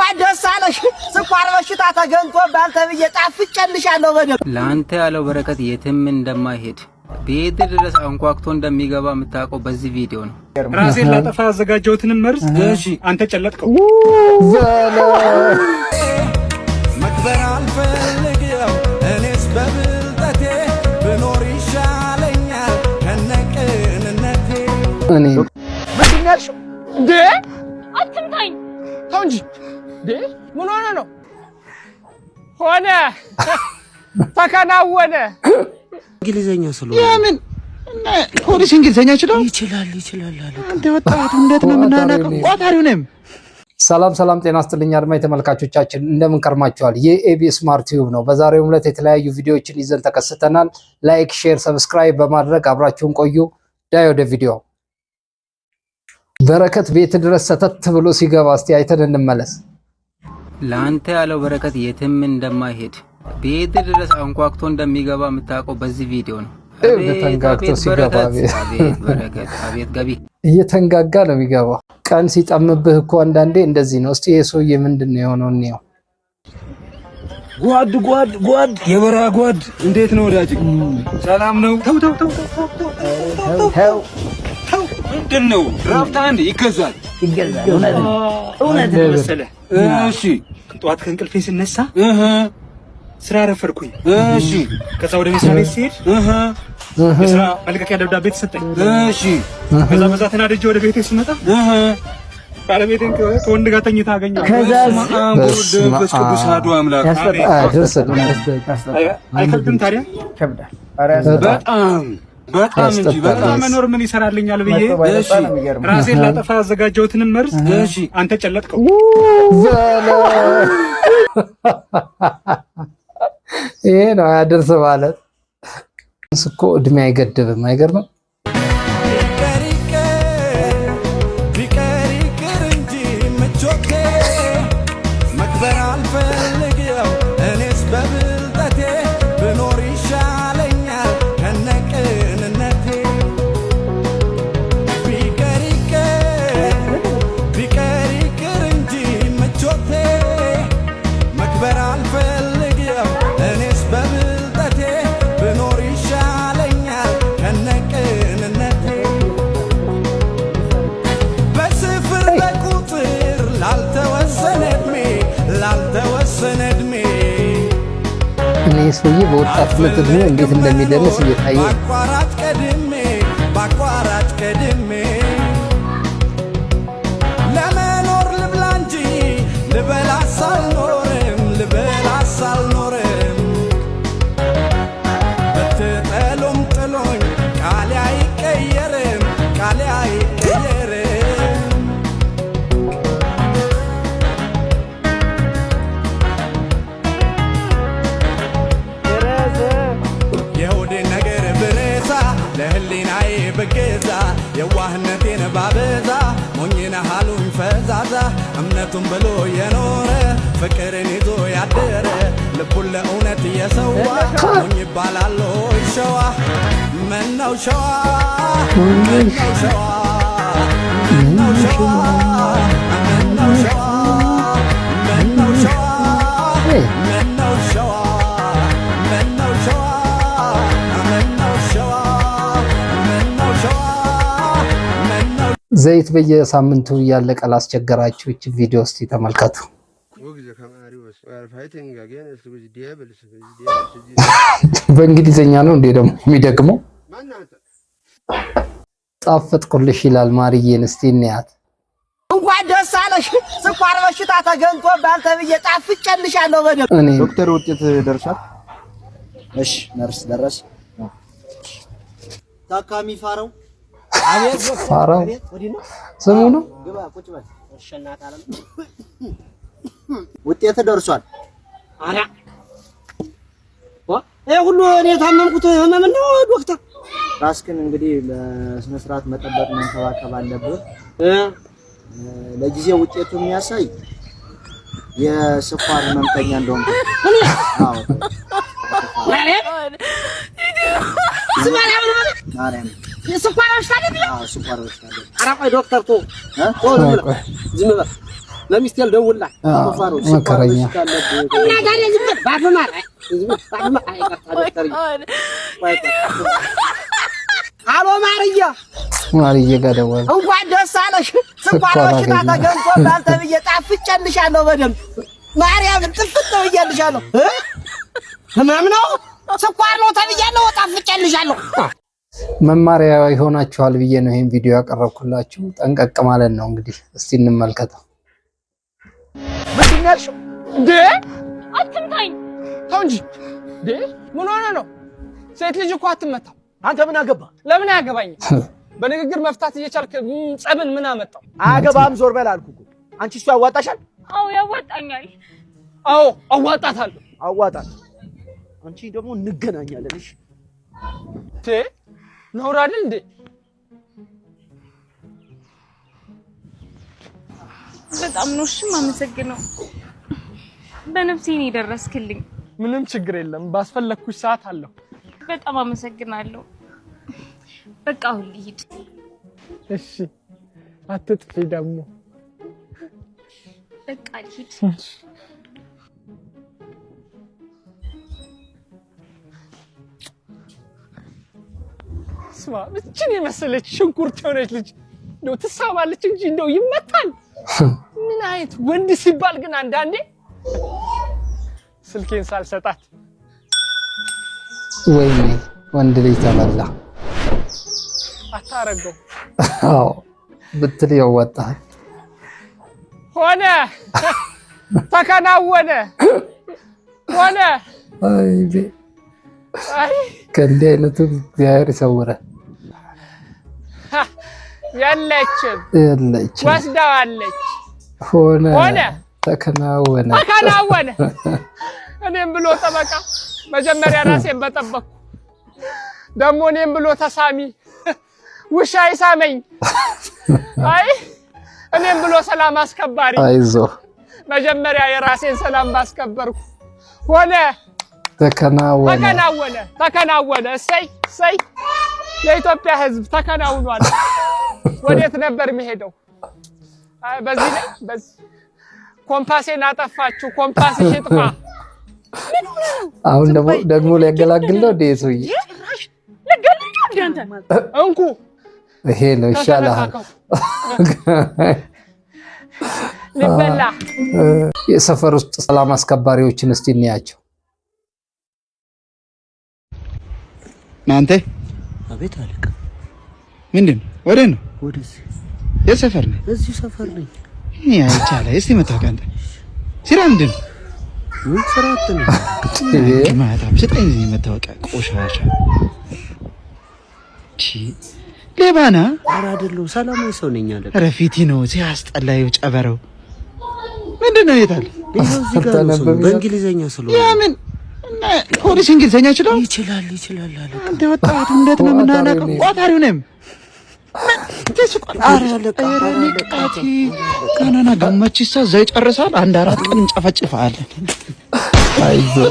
እንኳን ደስ አለሽ። ስኳር በሽታ ተገንቶ ባልተብዬ ጣፍጨልሻለሁ በደም ላንተ ያለው በረከት የትም እንደማይሄድ ቤት ድረስ አንኳክቶ እንደሚገባ የምታውቀው በዚህ ቪዲዮ ነው። ራሴን ላጠፋ ያዘጋጀሁትን መርዝ እሺ አንተ ጨለጥከው። መክበር አልፈልግም እኔስ በብልጠቴ ብኖር ይሻለኛል ከነቅንነቴ። እኔ ምንድን ነው ያልሽው እንዴ? አትምታኝ ተው እንጂ እንዴ! ምን ሆነ ነው? ሆነ ተከናወነ። እንግሊዘኛ ስለሆነ የምን ፖሊስ እንግሊዘኛ ይችላል አለ። አንተ ወጣት እንዴት ነው የምናናቀው? ቋታሪው ነኝ። ሰላም ጤና ይስጥልኝ አድማጭ ተመልካቾቻችን እንደምን ከርማችኋል? የኤቢኤስ ስማርት ቲዩብ ነው። በዛሬው ዕለት የተለያዩ ቪዲዮዎችን ይዘን ተከስተናል። ላይክ፣ ሼር፣ ሰብስክራይብ በማድረግ አብራችሁን ቆዩ። ዳይ ወደ ቪዲዮ። በረከት ቤት ድረስ ሰተት ብሎ ሲገባ እስቲ አይተን እንመለስ። ላንተ ያለው በረከት የትም እንደማይሄድ ቤት ድረስ አንኳክቶ እንደሚገባ የምታውቀው በዚህ ቪዲዮ ነው። ተንጋግቶ ሲገባ በረከት አቤት ገቢ እየተንጋጋ ነው የሚገባው። ቀን ሲጠምብህ እኮ አንዳንዴ እንደዚህ ነው። እስቲ የሰውዬ ምንድነው የሆነው? ነው ጓድ የበራ ጓድ እንዴት ነው ወዳጅ? ሰላም ነው? ተው ምንድነው? ራፍታ አንድ ይገዛል። እውነት መሰለህ? እሺ ጠዋት ከእንቅልፌ ስነሳ ስራ ረፈርኩኝ። እሺ ከዛ ወደ መስሪያ ቤት ስሄድ የስራ መልቀቂያ ደብዳቤ ተሰጠኝ። እሺ ከዛ ተናድጄ ወደ ቤቴ ስመጣ ባለቤቴን ከወንድ ጋር ተኝታ አገኘሁ። ከዛ ደስ ቅዱስ አሐዱ አምላክ አይከብድም ታዲያ? በጣም እንጂ በጣም መኖር ምን ይሰራልኛል ብዬ እሺ ራሴን ላጠፋ ያዘጋጀሁትን መርዝ እሺ አንተ ጨለጥከው። ይሄ ነው ያደርስ ማለት እኮ እድሜ አይገድብም። አይገርምም? ቢቀር እንጂ ምቾቴ መክበር አልፈልግም እኔስ በብልጠቴ ብኖር ይሻለኛል ከነቅንነቴ። ቢቀር እንጂ ምቾቴ መክበር አልፈልግም እኔስ በብልጠቴ ብኖር ይሻለኛል ከነቅንነቴ። በስፍር በቁጥር ላልተወሰነ ዕድሜ እኔ ሰውዬ በወጣትነት እድሜ እንዴት እንደሚደርስ እየታየ በአቋራጭ ቀድሜ ለመኖር ልብላ እንጂ ልበላስ አልኖርም። ብትጠሉም ጥሎኝ ቃሌ አይቀየርም። የሆዴን ነገር ብረሳ ለህሊናዬ ብገዛ የዋህነቴን ባበዛ ሞኝነ ሃሉኝ ፈዛዛ እምነቱን ብሎ የኖረ ፍቅርን ይዞ ያደረ ልቡን ለእውነት የሰዋ ሞኝ ይባላል ሆይ ሸዋ። ምነው ሸዋ ምነው ሸዋ ምነው ሸዋ ምነው ሸዋ ምነው ሸዋ ምነው ሸዋ ምነው ሸዋ ምነው ሸዋ ምነው ሸዋ ምነው ዘይት በየሳምንቱ እያለቀ ላስቸገራችሁ እቺ ቪዲዮ እስቲ ተመልከቱ። በእንግሊዘኛ ነው እንዴ ደግሞ የሚደግመው? ጣፈጥኩልሽ ይላል ማርዬን። እስቲ እንያት። እንኳን ደስ አለሽ። ስኳር በሽታ ተገንቶ ባልተብዬ ጣፍጨልሻለሁ በደም። እኔ ዶክተር ውጤት ደርሷል? እሺ ነርስ ደረስ። ታካሚ ፋራው አቤት ፋራው ስሙ ነው። ግባ ቁጭ በል። እሺ እናት አለም ውጤት ደርሷል። አራ ይሄ ሁሉ እኔ ታመምኩት ህመም ነው ዶክተር። ራስክን እንግዲህ በስነ ስርዓት መጠበቅ መንከባከብ አለብህ። ለጊዜው ውጤቱ የሚያሳይ የስኳር ህመምተኛ እንደሆነ አዎ የስኳር በሽታ አለብኝ። ስኳር በሽታ አለብኝ። ኧረ ቆይ ዶክተር ዝም በል ለሚስቴ ልደውልላ ሶፋሩ መከረኛ እና ጋር ዝም ባፈማር አሎ ማርዬ ጋር ደወለ። እንኳን ደስ አለሽ። ስኳር በሽታ ተገኝቶብሃል ተብዬ ጣፍጬልሻለሁ በደምብ ማርያምን ጥፍጥ ብዬልሻለሁ። ህመም ነው ስኳር ነው ተብያለሁ ጣፍጬልሻለሁ። መማሪያ ይሆናችኋል ብዬ ነው ይሄን ቪዲዮ ያቀረብኩላችሁ። ጠንቀቅ ማለት ነው እንግዲህ። እስቲ እንመልከተው። ምንድነሽ እንዴ? አትምታኝ። ተው እንጂ እንዴ! ምን ሆነ ነው? ሴት ልጅ እኮ አትመታም። አንተ ምን አገባ? ለምን አያገባኝ? በንግግር መፍታት እየቻልክ ጸብን ምን አመጣው? አያገባም። ዞር በል አልኩ እኮ። አንቺ እሱ ያዋጣሻል? አዎ ያዋጣኛል። አዎ አዋጣታለሁ። አዋጣት። አንቺ ደግሞ እንገናኛለን። እሺ ነውር አይደል እንዴ? በጣም ነው እሺ የማመሰግነው። በነፍሴ ነው የደረስክልኝ። ምንም ችግር የለም። ባስፈለኩሽ ሰዓት አለሁ። በጣም አመሰግናለሁ። በቃ አሁን ልሂድ። እሺ አትጥፊ ደግሞ። በቃ ልሂድ። ስማ እቺን የመሰለች ሽንኩርት የሆነች ልጅ ነው ትሳባለች እንጂ እንደው ይመታል። ምን አይነት ወንድ ሲባል ግን አንዳንዴ ስልኬን ሳልሰጣት ወይኔ ወንድ ልጅ ተበላ። አታረገው። አዎ ብትል ያወጣል። ሆነ ተከናወነ ሆነ። አይ ከእንዲህ አይነቱ እግዚአብሔር ይሰውራል። የለችም ወስዳዋለች። ሆነ ተከናወነ። እኔም ብሎ ጠበቃ መጀመሪያ ራሴን በጠበቅኩ። ደግሞ እኔም ብሎ ተሳሚ ውሻ ይሳመኝ። አይ እኔም ብሎ ሰላም አስከባሪ። አይዞ መጀመሪያ የራሴን ሰላም ባስከበርኩ። ሆነ ተከናወነ። እሰይ የኢትዮጵያ ሕዝብ ተከናውኗል። ወዴት ነበር የሚሄደው? አይ በዚህ ኮምፓሴን አጠፋችሁ። ኮምፓስሽ ይጥፋ። አሁን ደግሞ ሊያገላግል ነው እንዴ? ሰውዬ ለገልጭ አንተ እንኩ ይሄ ነው ይሻላል። ልበላ የሰፈር ውስጥ ሰላም አስከባሪዎችን እስቲ እንያቸው። ናንተ አቤት አለቃ። ምንድን ወደ ነው? ወደዚህ የሰፈር ነኝ። እዚህ ሰፈር ነኝ። ያ ይቻለ እስቲ መታወቂያ አንተ ስራ ምንድን ነው? ምን ስራ አትነ ማታም ስጠኝ መታወቂያ። ቆሻሻ ሌባና ኧረ አይደለሁ ሰላማዊ ሰው ነኝ አለቃ። ኧረ ፊቲ ነው ሲያስጠላዩ ጨበረው። ምንድን ነው የታል? እዚህ ጋር ነው በእንግሊዘኛ ስለሆነ ያምን ፖሊስ እንግሊዘኛ ይችላል አለቃ። አንተ ወጣት እንዴት ነው የምናነቀው? ቋታሪው ነኝ ካናና ገመችሳ ዘይ ጨርሳል። አንድ 4 ቀን እንጨፈጭፋለን። አይዞህ